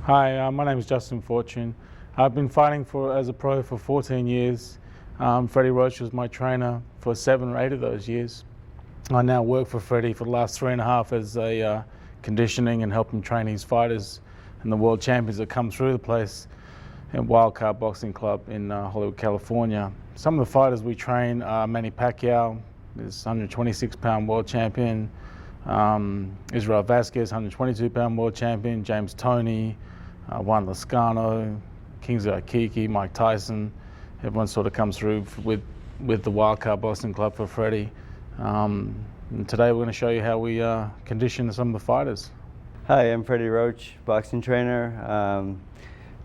Hi, my name is Justin Fortune. I've been fighting as a pro for 14 years. Freddie Roach was my trainer for 7 or 8 of those years. I now work for Freddie for the last 3.5 as a conditioning and helping train his fighters and the world champions that come through the place in Wildcard Boxing Club in Hollywood, California. Some of the fighters we train are Manny Pacquiao, is 126-pound world champion, Israel Vasquez, 122-pound world champion, James Toney, Juan Lascano, Kingsley Akiki, Mike Tyson. Everyone sort of comes through with the Wildcard Boxing Club for Freddie. And today we're going to show you how we condition some of the fighters. Hi, I'm Freddie Roach, boxing trainer.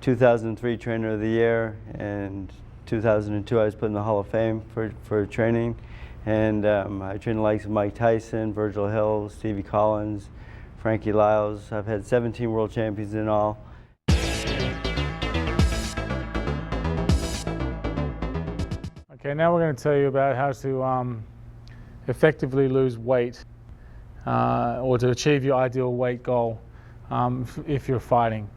2003 Trainer of the Year, and 2002 I was put in the Hall of Fame for training. And I trained the likes of Mike Tyson, Virgil Hill, Stevie Collins, Frankie Lyles. I've had 17 world champions in all. Okay, now we're going to tell you about how to effectively lose weight or to achieve your ideal weight goal if you're fighting.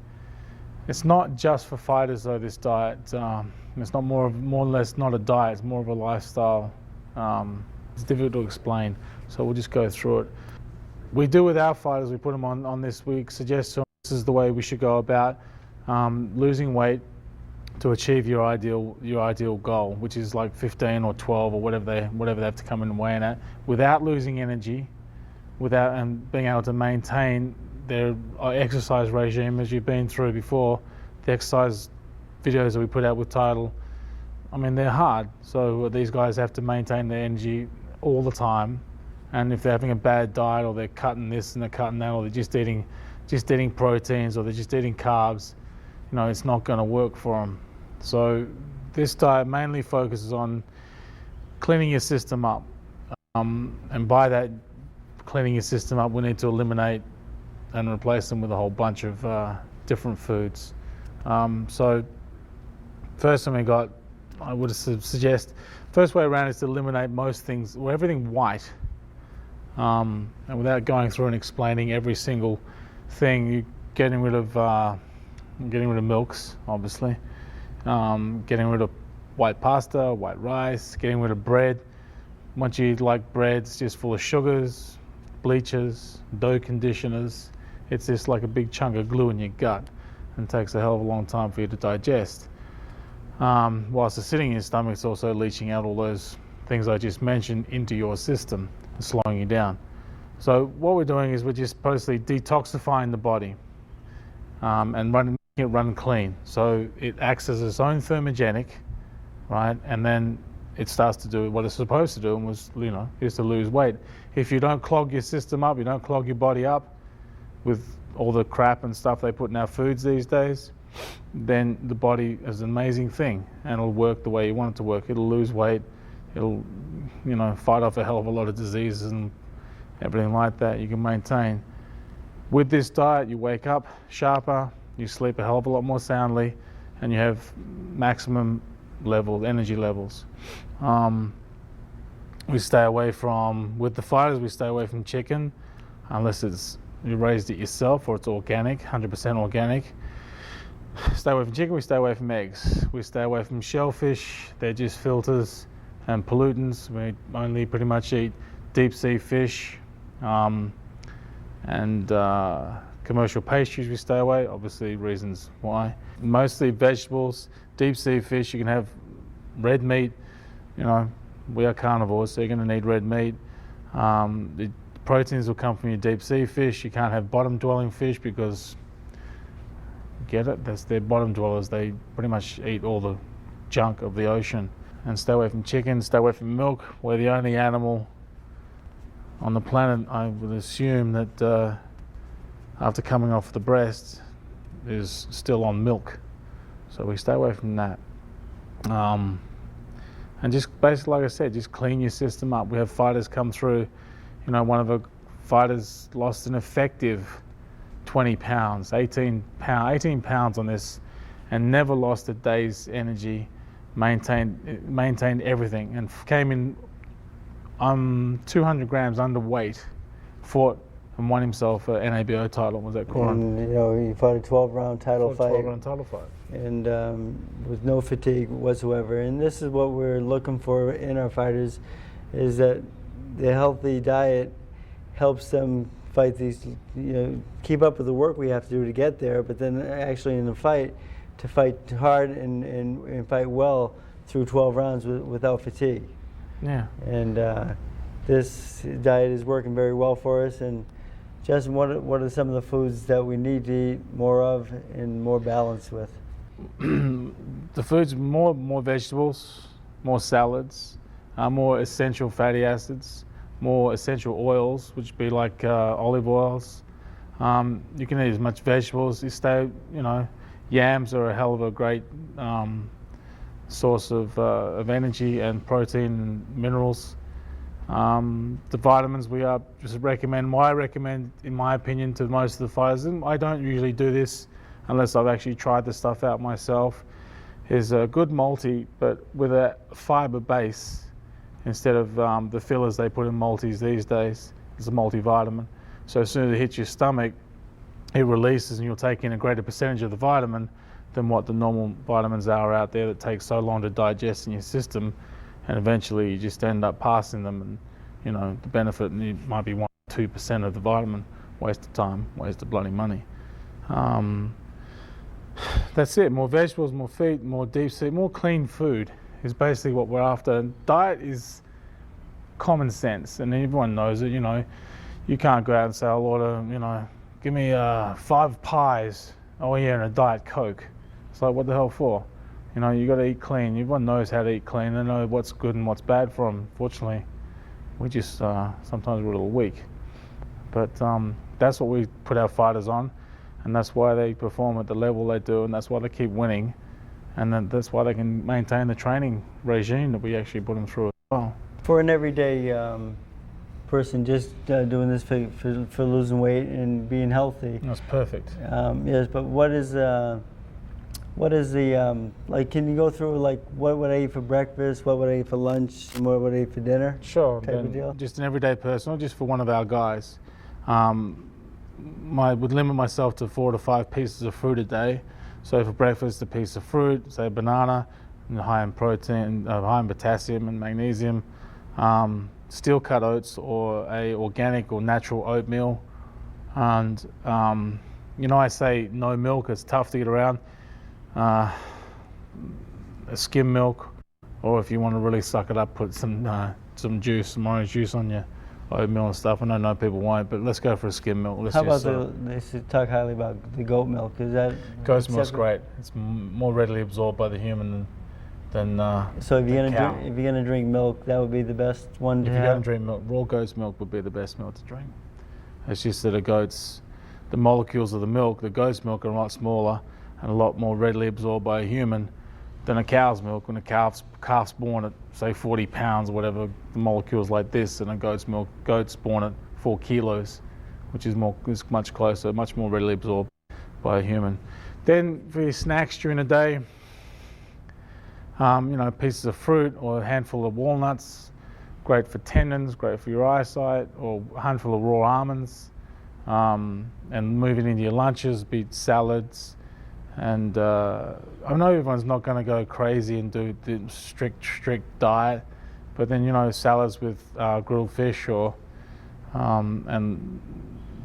It's not just for fighters though, this diet. It's not more or less not a diet, it's more of a lifestyle. It's difficult to explain, so we'll just go through it. We do with our fighters, we put them on this, we suggest to them this is the way we should go about losing weight to achieve your ideal goal, which is like 15 or 12 or whatever they have to come in and weigh in at, without losing energy, and being able to maintain their exercise regime as you've been through before. The exercise videos that we put out with title, I mean, they're hard. So these guys have to maintain their energy all the time, and if they're having a bad diet or they're cutting this and they're cutting that, or they're just eating proteins or they're just eating carbs, you know, it's not going to work for them. So this diet mainly focuses on cleaning your system up, and by that cleaning your system up, we need to eliminate and replace them with a whole bunch of different foods. So first thing I would suggest, first way around is to eliminate most things, or everything white. And without going through and explaining every single thing, you're getting rid of milks, obviously. Getting rid of white pasta, white rice, getting rid of bread. Once you eat like bread, it's just full of sugars, bleachers, dough conditioners. It's just like a big chunk of glue in your gut, and takes a hell of a long time for you to digest. Whilst it's sitting in your stomach, it's also leaching out all those things I just mentioned into your system and slowing you down. So what we're doing is we're just basically detoxifying the body and making it run clean. So it acts as its own thermogenic, right? And then it starts to do what it's supposed to do, and is to lose weight. If you don't clog your system up, you don't clog your body up with all the crap and stuff they put in our foods these days, then the body is an amazing thing, and it'll work the way you want it to work. It'll lose weight, it'll fight off a hell of a lot of diseases and everything like that you can maintain. With this diet, you wake up sharper, you sleep a hell of a lot more soundly, and you have maximum energy levels. We stay away from, with the fighters, we stay away from chicken, unless you raised it yourself or it's organic, 100% organic. Stay away from chicken, we stay away from eggs. We stay away from shellfish, they're just filters and pollutants. We only pretty much eat deep sea fish, and commercial pastries we stay away, obviously reasons why. Mostly vegetables, deep sea fish, you can have red meat. We are carnivores, so you're going to need red meat. The proteins will come from your deep sea fish. You can't have bottom dwelling fish because, get it? They're bottom dwellers. They pretty much eat all the junk of the ocean. And stay away from chicken, stay away from milk. We're the only animal on the planet, I would assume, that after coming off the breast is still on milk. So we stay away from that. And just basically, like I said, just clean your system up. We have fighters come through. One of the fighters lost an effective 20 pounds, 18 pounds on this, and never lost a day's energy, maintained everything, and came in 200 grams underweight, fought and won himself an NABO title. Was that correct? And you know, he fought a 12-round title fight. 12-round title fight. And with no fatigue whatsoever. And this is what we're looking for in our fighters, is that the healthy diet helps them fight these, you know, keep up with the work we have to do to get there, but then actually in the fight, to fight hard and fight well through 12 rounds without fatigue. Yeah. And this diet is working very well for us. And Justin, what are some of the foods that we need to eat more of and more balance with? The foods, more vegetables, more salads, more essential fatty acids, more essential oils, which would be like olive oils. You can eat as much vegetables. You stay, you know, yams are a hell of a great source of energy and protein and minerals. The vitamins I recommend, in my opinion, to most of the fighters, and I don't usually do this unless I've actually tried the stuff out myself, is a good multi, but with a fiber base instead of the fillers they put in multis these days. It's a multivitamin. So as soon as it hits your stomach, it releases and you'll take in a greater percentage of the vitamin than what the normal vitamins are out there that take so long to digest in your system, and eventually you just end up passing them, and you know the benefit might be 1 or 2% of the vitamin. Waste of time, waste of bloody money. That's it. More vegetables, more feed, more deep sea, more clean food is basically what we're after. Diet is common sense, and everyone knows it. You know, you can't go out and say, "Oh, Lord, you know, give me 5 pies." Oh yeah, and a Diet Coke. It's like, what the hell for? You know, you got to eat clean. Everyone knows how to eat clean. They know what's good and what's bad for them. Fortunately, we just sometimes we're a little weak. But that's what we put our fighters on, and that's why they perform at the level they do, and that's why they keep winning, and then that's why they can maintain the training regime that we actually put them through as well. For an everyday person just doing this for losing weight and being healthy. That's perfect. Yes, but what is the like? Can you go through like what would I eat for breakfast, what would I eat for lunch, and what would I eat for dinner? Sure. Type of deal. Just an everyday person, or just for one of our guys. I would limit myself to 4 to 5 pieces of fruit a day. So for breakfast, a piece of fruit, say a banana, and high in protein, high in potassium and magnesium. Steel cut oats or a organic or natural oatmeal. And you know, I say no milk, it's tough to get around. A skim milk, or if you want to really suck it up, put some juice, some orange juice on your oatmeal and stuff. I know people won't, but let's go for a skim milk. How about they talk highly about the goat milk? Is that goat milk's great? It's more readily absorbed by the human than so if you're gonna drink milk, that would be the best one to have. If you're gonna drink milk, raw goat's milk would be the best milk to drink. It's just that the molecules of the milk, the goat's milk, are a lot smaller and a lot more readily absorbed by a human than a cow's milk. When a calf's born at say 40 pounds or whatever, the molecules like this, and a goat's born at 4 kilos, which is much closer, much more readily absorbed by a human. Then for your snacks during the day, you know, pieces of fruit or a handful of walnuts, great for tendons, great for your eyesight, or a handful of raw almonds. And moving into your lunches, be it salads. And I know everyone's not going to go crazy and do the strict diet, but then, you know, salads with grilled fish or and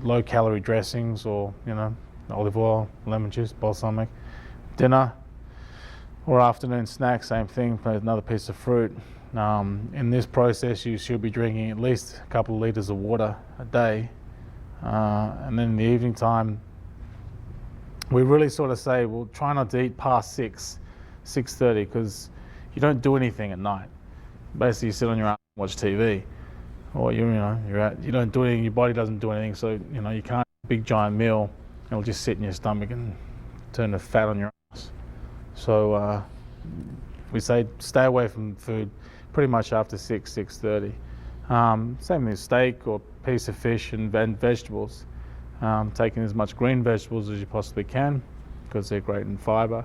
low calorie dressings, or, you know, olive oil, lemon juice, balsamic. Dinner or afternoon snack, same thing, another piece of fruit. In this process, you should be drinking at least a couple of liters of water a day. And then in the evening time, we really sort of say, well, try not to eat past 6:30, because you don't do anything at night. Basically, you sit on your ass and watch TV, or you don't do anything. Your body doesn't do anything, so you know you can't eat a big giant meal. It'll just sit in your stomach and turn to fat on your ass. So we say stay away from food pretty much after 6:30. Same with steak or piece of fish and vegetables. Taking as much green vegetables as you possibly can, because they're great in fiber.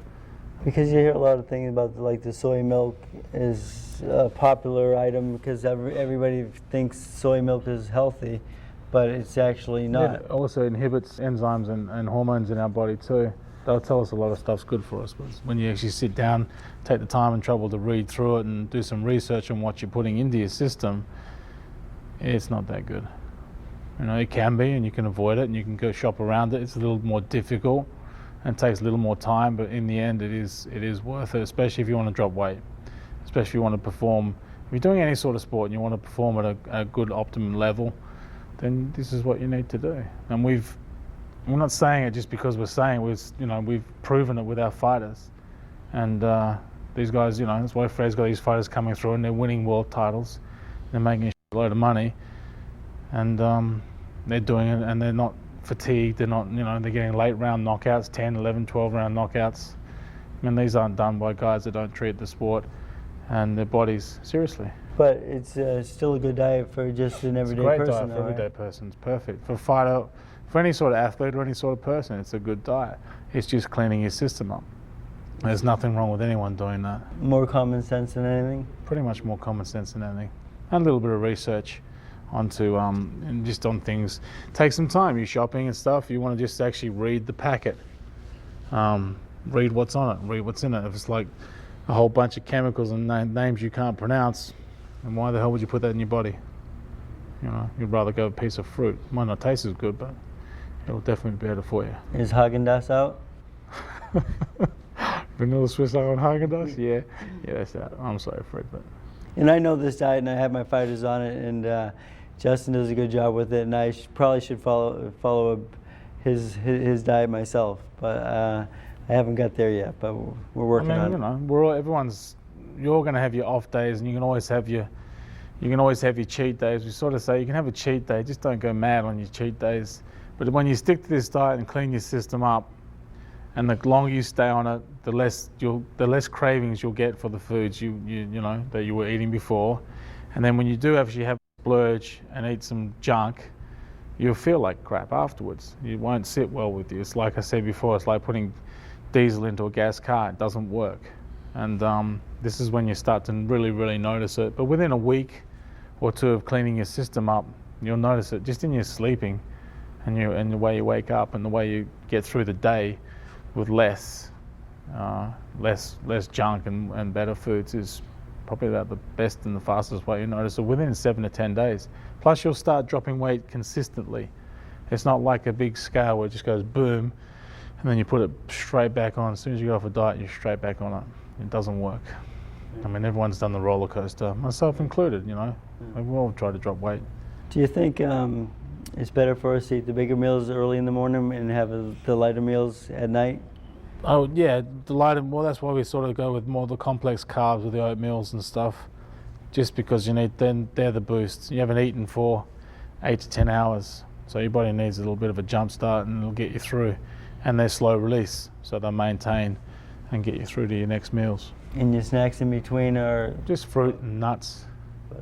Because you hear a lot of things about like the soy milk is a popular item because everybody thinks soy milk is healthy, but it's actually not. It also inhibits enzymes and hormones in our body too. They'll tell us a lot of stuff's good for us, but when you actually sit down, take the time and trouble to read through it and do some research on what you're putting into your system, it's not that good. You know, it can be, and you can avoid it, and you can go shop around it. It's a little more difficult and takes a little more time, but in the end, it is worth it, especially if you want to drop weight, especially if you want to perform. If you're doing any sort of sport and you want to perform at a good optimum level, then this is what you need to do. And we're not saying it just because we're saying it. You know, we've proven it with our fighters, and these guys, you know, that's why Fred's got these fighters coming through and they're winning world titles, they're making a load of money, and they're doing it, and they're not fatigued, they're not, you know, they're getting late round knockouts, 10, 11, 12 round knockouts. I mean, these aren't done by guys that don't treat the sport and their bodies seriously. But it's still a good diet for just an everyday person. It's a great diet for everyday person. It's perfect. For a fighter, for any sort of athlete or any sort of person, it's a good diet. It's just cleaning your system up. There's nothing wrong with anyone doing that. More common sense than anything? Pretty much more common sense than anything. And a little bit of research onto, and just on things. Take some time. You're shopping and stuff. You want to just actually read the packet. Read what's on it. Read what's in it. If it's like a whole bunch of chemicals and names you can't pronounce, then why the hell would you put that in your body? You know, you'd rather go a piece of fruit. It might not taste as good, but it'll definitely be better for you. Is Haagen-Dazs out? Vanilla Swiss on Haagen-Dazs? Yeah, that's out. I'm sorry, Fred, but. And I know this diet, and I have my fighters on it, and Justin does a good job with it, and I probably should follow his diet myself, but I haven't got there yet. But we're working on it. You know, you're going to have your off days, and you can always have your cheat days. We sort of say you can have a cheat day, just don't go mad on your cheat days. But when you stick to this diet and clean your system up, and the longer you stay on it, the less cravings you'll get for the foods you know that you were eating before. And then when you do actually have a splurge and eat some junk, you'll feel like crap afterwards. It won't sit well with you. It's like I said before, it's like putting diesel into a gas car. It doesn't work. And this is when you start to really, really notice it. But within a week or two of cleaning your system up, you'll notice it just in your sleeping and the way you wake up and the way you get through the day with less junk and better foods is probably about the best and the fastest way you notice it within 7 to 10 days. Plus you'll start dropping weight consistently. It's not like a big scale where it just goes boom and then you put it straight back on. As soon as you go off a diet, you're straight back on it. It doesn't work. I mean, everyone's done the roller coaster, myself included, you know. We've all tried to drop weight. Do you think it's better for us to eat the bigger meals early in the morning and have the lighter meals at night? Oh yeah, the lighter. Well, that's why we sort of go with more of the complex carbs with the oatmeals and stuff, just because they're the boosts. You haven't eaten for 8 to 10 hours, so your body needs a little bit of a jump start, and it'll get you through. And they're slow release, so they'll maintain and get you through to your next meals. And your snacks in between are just fruit and nuts,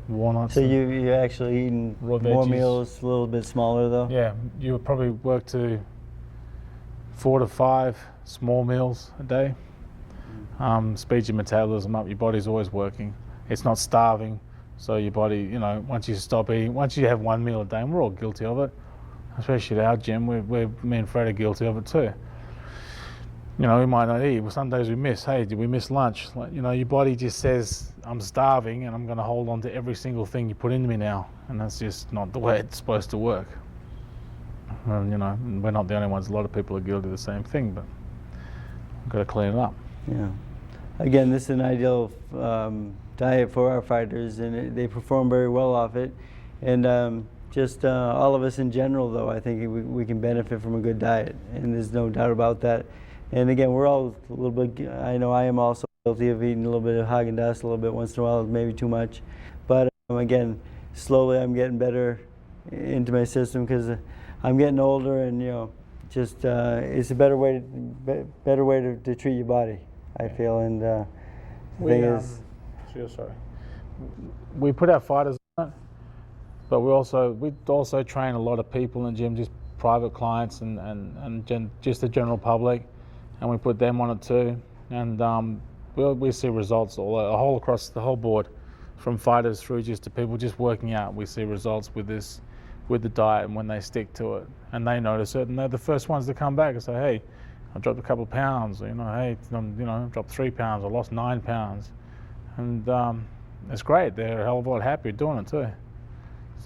walnuts. So you're actually eating more meals, a little bit smaller though? Yeah, you would probably work to 4 to 5 small meals a day. Speeds your metabolism up. Your body's always working. It's not starving, so your body, you know, once you stop eating, once you have one meal a day, and we're all guilty of it, especially at our gym, me and Fred are guilty of it too. You know, we might not eat. Well, some days we miss. Hey, did we miss lunch? Like, you know, your body just says, I'm starving and I'm going to hold on to every single thing you put into me now. And that's just not the way it's supposed to work. And, you know, we're not the only ones. A lot of people are guilty of the same thing, but we've got to clean it up. Yeah. Again, this is an ideal diet for our fighters, and they perform very well off it. And just all of us in general, though, I think we can benefit from a good diet, and there's no doubt about that. And again, we're all a little bit, I know I am also guilty of eating a little bit of Haagen-Dazs a little bit once in a while, maybe too much. But again, slowly I'm getting better into my system because I'm getting older, and you know, just it's a better way to treat your body, I feel. And the thing is, we put our fighters on it, but we also train a lot of people in the gym, just private clients and just the general public. And we put them on it too, and we see results all across the whole board, from fighters through just to people just working out. We see results with this with the diet and when they stick to it, and they notice it, and they're the first ones to come back and say, hey, I dropped a couple of pounds, or, hey, I dropped 3 pounds, I lost 9 pounds, and it's great. They're a hell of a lot happier doing it too.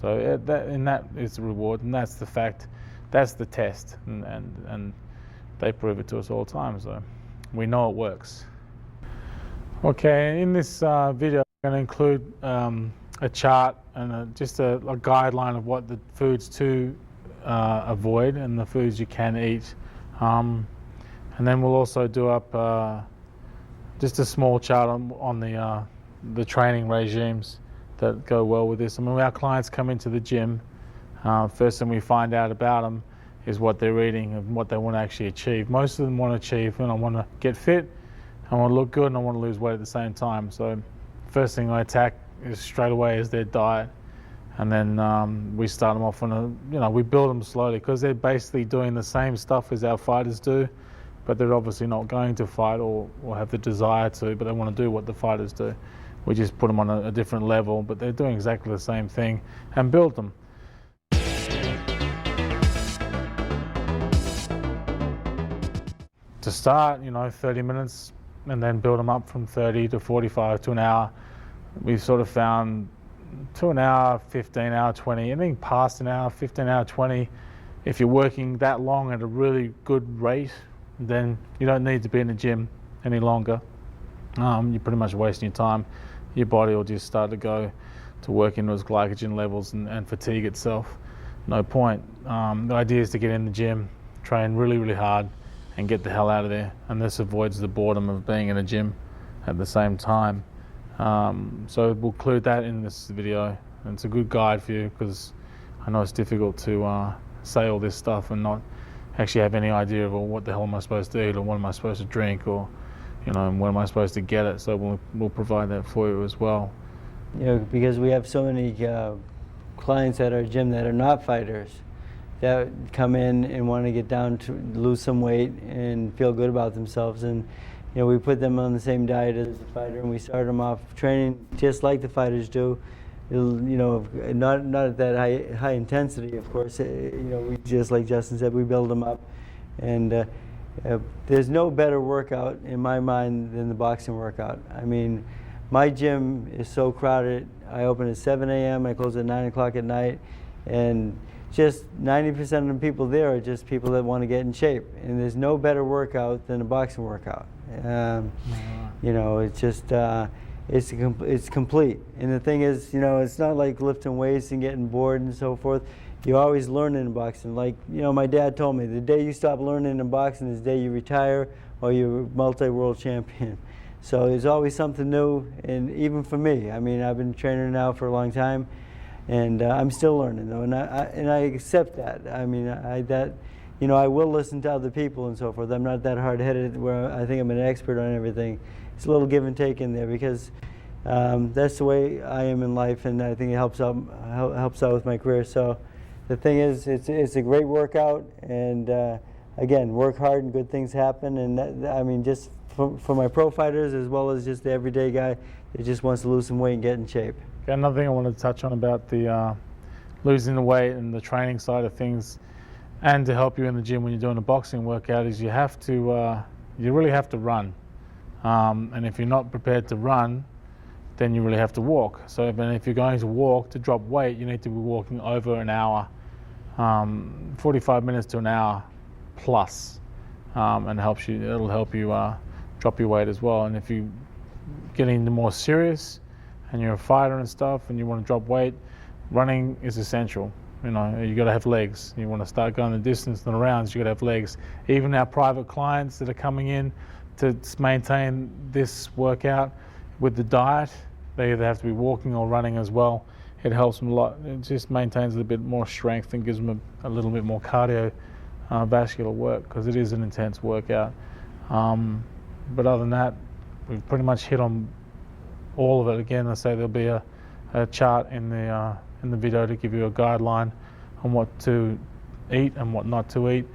So that is the reward, and that's the fact, that's the test, and they prove it to us all the time, so we know it works. Okay, in this video I'm going to include a chart and just a guideline of what the foods to avoid and the foods you can eat, and then we'll also do up just a small chart on the training regimes that go well with this. I mean, when our clients come into the gym, first thing we find out about them is what they're eating and what they want to actually achieve. Most of them want to achieve, I want to get fit, I want to look good, and I want to lose weight at the same time. So first thing I attack is straight away is their diet, and then we start them off on we build them slowly, because they're basically doing the same stuff as our fighters do, but they're obviously not going to fight or have the desire to, but they want to do what the fighters do. We just put them on a different level, but they're doing exactly the same thing, and build them. To start, 30 minutes, and then build them up from 30 to 45 to an hour. We've sort of found to an hour, 15 hour, 20, anything past an hour, 15 hour, 20. If you're working that long at a really good rate, then you don't need to be in the gym any longer. You're pretty much wasting your time. Your body will just start to go to work into its glycogen levels and fatigue itself. No point. The idea is to get in the gym, train really, really hard, and get the hell out of there. And this avoids the boredom of being in a gym at the same time. So we'll include that in this video. And it's a good guide for you, because I know it's difficult to say all this stuff and not actually have any idea of, well, what the hell am I supposed to eat, or what am I supposed to drink, or and when am I supposed to get it. So we'll provide that for you as well. Because we have so many clients at our gym that are not fighters, that come in and want to get down to lose some weight and feel good about themselves, and we put them on the same diet as the fighter, and we start them off training just like the fighters do. Not at that high intensity, of course. We, just like Justin said, we build them up, and there's no better workout in my mind than the boxing workout. I mean, my gym is so crowded. I open at 7 a.m. I close at 9 o'clock at night, and just 90% of the people there are just people that want to get in shape, and there's no better workout than a boxing workout. It's just it's complete. And the thing is, it's not like lifting weights and getting bored and so forth. You're always learning in boxing. Like, my dad told me, the day you stop learning in boxing is the day you retire or you're multi-world champion. So there's always something new, and even for me, I mean, I've been training now for a long time, and I'm still learning though, and I accept that. I mean, I will listen to other people and so forth. I'm not that hard-headed where I think I'm an expert on everything. It's a little give and take in there, because that's the way I am in life, and I think it helps out with my career. So the thing is, it's a great workout, and again, work hard and good things happen. And I mean, just for my pro fighters as well as just the everyday guy that just wants to lose some weight and get in shape. Okay, another thing I wanted to touch on about the losing the weight and the training side of things, and to help you in the gym when you're doing a boxing workout, is you really have to run. And if you're not prepared to run, then you really have to walk. So if you're going to walk to drop weight, you need to be walking over an hour, 45 minutes to an hour plus, and it'll help you drop your weight as well. And if you're getting more serious and you're a fighter and stuff and you want to drop weight, running is essential. You got to have legs. You want to start going the distance and the rounds, you got to have legs. Even our private clients that are coming in to maintain this workout with the diet, they either have to be walking or running as well. It helps them a lot. It just maintains a bit more strength and gives them a little bit more cardiovascular work, because it is an intense workout. But other than that, we've pretty much hit on all of it. Again, I say there'll be a chart in the video to give you a guideline on what to eat and what not to eat,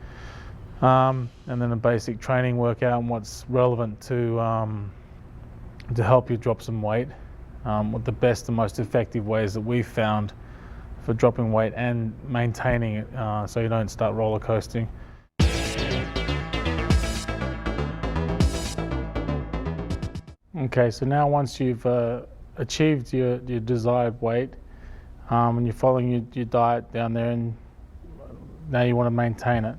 and then a basic training workout and what's relevant to help you drop some weight. What the best and most effective ways that we've found for dropping weight and maintaining it, so you don't start roller coasting. Okay, so now once you've achieved your desired weight, and you're following your diet down there, and now you want to maintain it.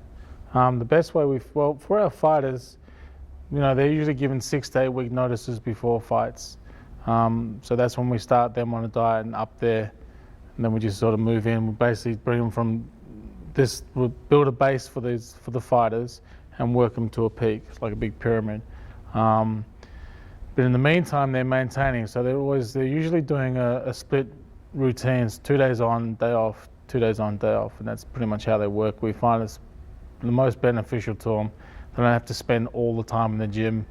The best way for our fighters, they're usually given 6 to 8 week notices before fights. So that's when we start them on a diet and up there, and then we just sort of move in. We basically bring them from this, we'll build a base for the fighters and work them to a peak. It's like a big pyramid. But in the meantime, they're maintaining. So they're usually doing a split routines, 2 days on, day off, 2 days on, day off, and that's pretty much how they work. We find it's the most beneficial to them. They don't have to spend all the time in the gym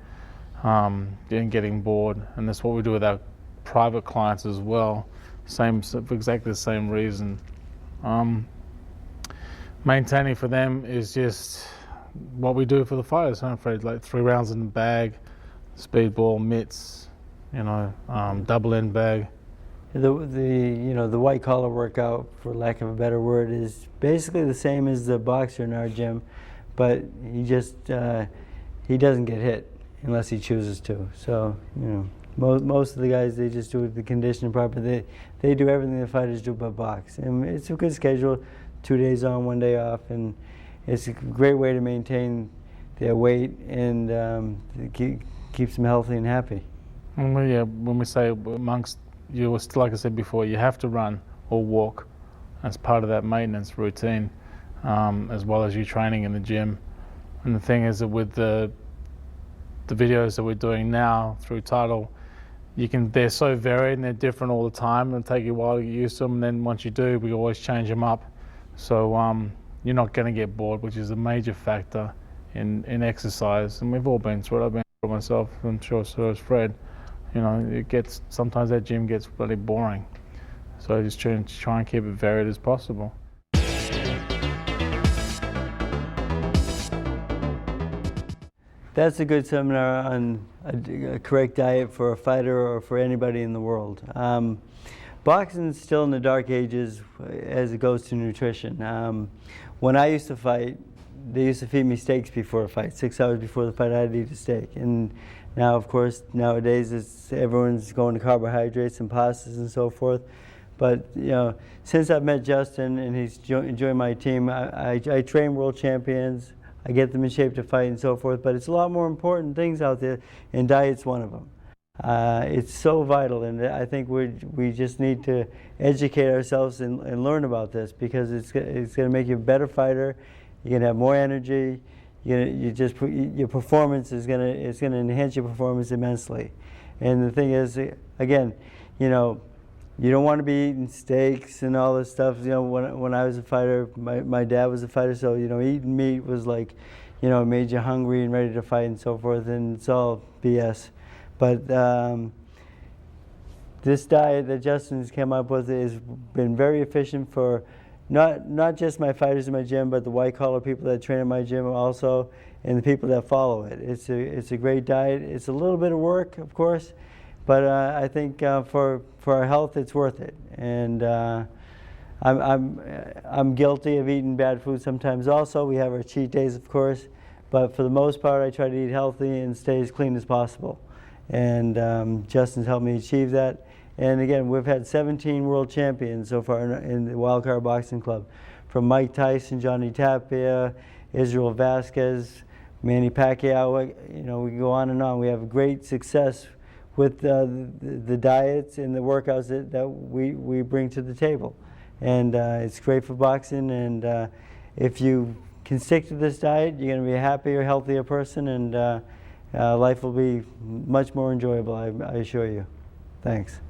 and getting bored, and that's what we do with our private clients as well. For exactly the same reason. Maintaining for them is just what we do for the fighters. I'm afraid, like 3 rounds in the bag, speedball, mitts, double end bag. The white collar workout, for lack of a better word, is basically the same as the boxer in our gym, but he doesn't get hit unless he chooses to. So most of the guys, they just do the conditioning properly. They do everything the fighters do but box, and it's a good schedule, 2 days on, 1 day off, and it's a great way to maintain their weight and keeps them healthy and happy. When we say amongst you, like I said before, you have to run or walk as part of that maintenance routine, as well as you training in the gym. And the thing is that with the videos that we're doing now through Tidal, they're so varied and they're different all the time. It'll take you a while to get used to them, and then once you do, we always change them up. So you're not going to get bored, which is a major factor in exercise. And we've all been through it. I've been through it myself. I'm sure so has Fred. Sometimes that gym gets bloody boring. So just try and keep it varied as possible. That's a good seminar on a correct diet for a fighter or for anybody in the world. Boxing's still in the dark ages as it goes to nutrition. When I used to fight, they used to feed me steaks before a fight. 6 hours before the fight, I had to eat a steak. And now, of course, nowadays everyone's going to carbohydrates and pastas and so forth. But since I've met Justin and he's joined my team, I train world champions. I get them in shape to fight and so forth. But it's a lot more important things out there, and diet's one of them. It's so vital, and I think we just need to educate ourselves and learn about this, because it's going to make you a better fighter. You're going to have more energy. Your performance is going to enhance your performance immensely. And the thing is, again, you don't want to be eating steaks and all this stuff. When I was a fighter, my dad was a fighter, so eating meat was like, made you hungry and ready to fight and so forth, and it's all BS. But this diet that Justin's come up with has been very efficient for not just my fighters in my gym, but the white collar people that train in my gym also, and the people that follow it. It's a great diet. It's a little bit of work, of course, but I think for our health, it's worth it. And I'm guilty of eating bad food sometimes also. We have our cheat days, of course, but for the most part, I try to eat healthy and stay as clean as possible. And Justin's helped me achieve that. And again, we've had 17 world champions so far in the Wildcard Boxing Club, from Mike Tyson, Johnny Tapia, Israel Vasquez, Manny Pacquiao. We can go on and on. We have great success with the diets and the workouts that we bring to the table. And it's great for boxing. And if you can stick to this diet, you're going to be a happier, healthier person, and life will be much more enjoyable, I assure you. Thanks.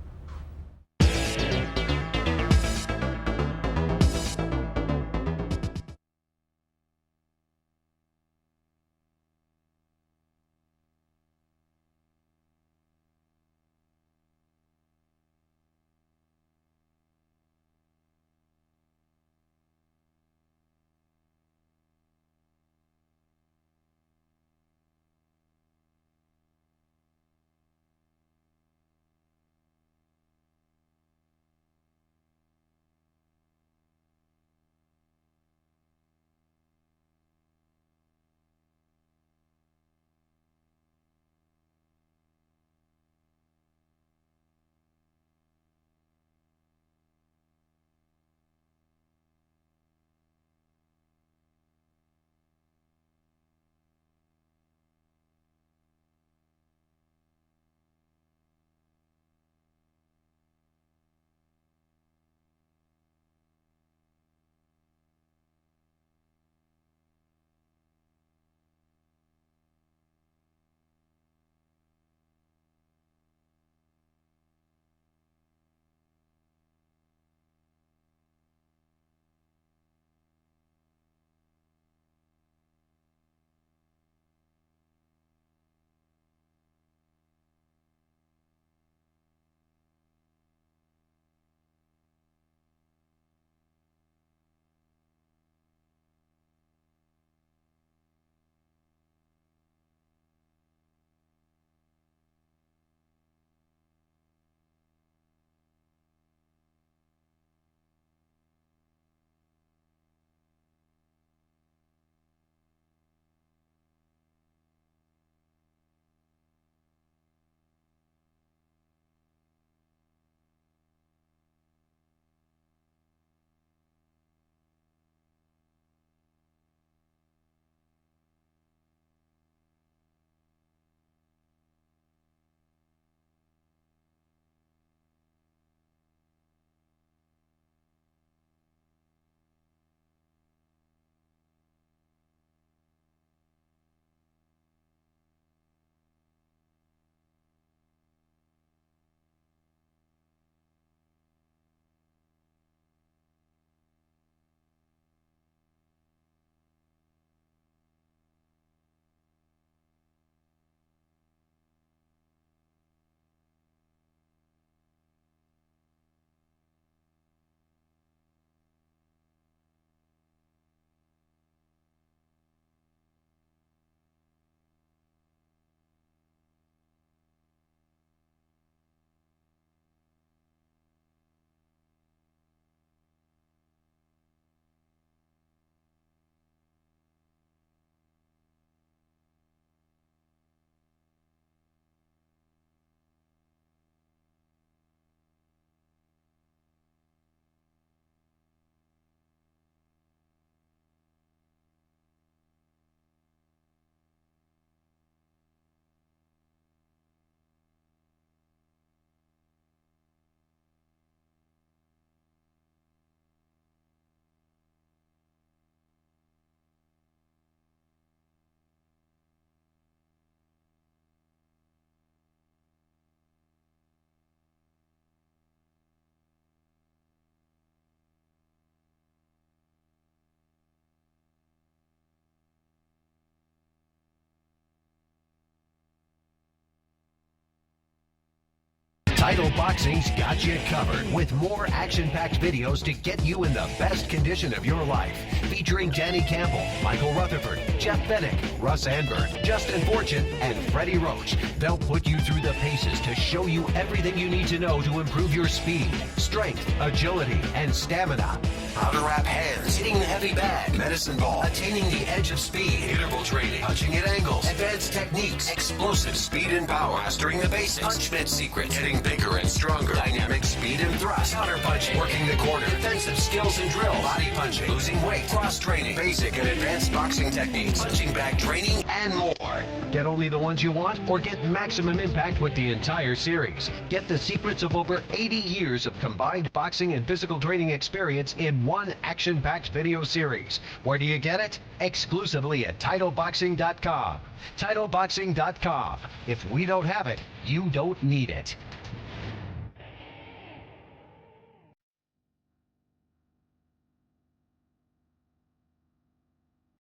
Title Boxing's got you covered with more action-packed videos to get you in the best condition of your life. Featuring Danny Campbell, Michael Rutherford, Jeff Fennick, Russ Anburn, Justin Fortune, and Freddie Roach. They'll put you through the paces to show you everything you need to know to improve your speed, strength, agility, and stamina. How to wrap hands, hitting the heavy bag, medicine ball, attaining the edge of speed, interval training, punching at angles, advanced techniques, explosive speed and power, mastering the basics, punch fit secrets, getting bigger and stronger, dynamic speed and thrust, counter punching, working the corner, defensive skills and drills, body punching, losing weight, cross training, basic and advanced boxing techniques, punching bag training, and more. Get only the ones you want, or get maximum impact with the entire series. Get the secrets of over 80 years of combined boxing and physical training experience in one action-packed video series. Where do you get it? Exclusively at TitleBoxing.com. TitleBoxing.com. If we don't have it, you don't need it.